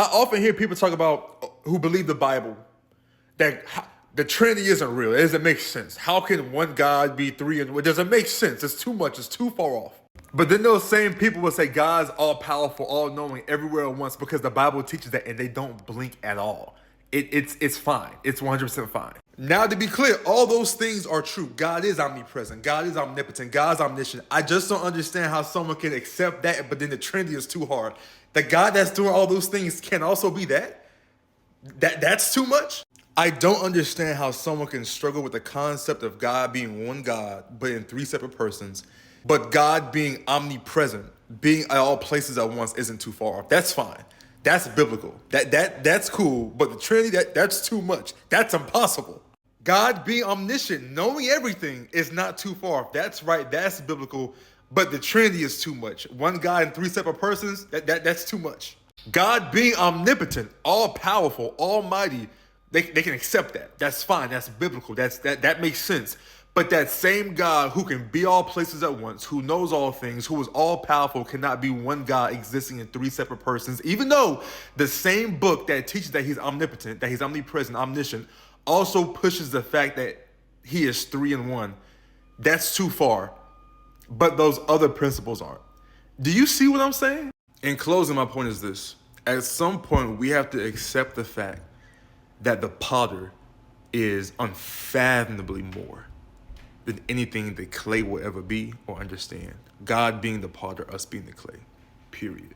I often hear people talk about who believe the Bible that the Trinity isn't real. It doesn't make sense. How can one God be three and it doesn't make sense? It's too much. It's too far off. But then those same people will say God's all powerful, all knowing, everywhere at once because the Bible teaches that, and they don't blink at all. It's fine. It's 100% fine. Now, to be clear, all those things are true. God is omnipresent. God is omnipotent. God's omniscient. I just don't understand how someone can accept that, but then the Trinity is too hard. The God that's doing all those things can also be that? That's too much? I don't understand how someone can struggle with the concept of God being one God, but in three separate persons, but God being omnipresent, being at all places at once isn't too far off. That's fine. That's biblical. That's cool. But the Trinity, that's too much. That's impossible. God being omniscient, knowing everything is not too far off. That's right. That's biblical. But the Trinity is too much. One God in three separate persons, that's too much. God being omnipotent, all powerful, almighty, they can accept that. That's fine. That's biblical. That makes sense. But that same God who can be all places at once, who knows all things, who is all powerful, cannot be one God existing in three separate persons, even though the same book that teaches that he's omnipotent, that he's omnipresent, omniscient, also pushes the fact that he is three in one. That's too far. But those other principles aren't. Do you see what I'm saying? In closing, my point is this. At some point, we have to accept the fact that the potter is unfathomably more than anything the clay will ever be or understand. God being the potter, us being the clay. Period.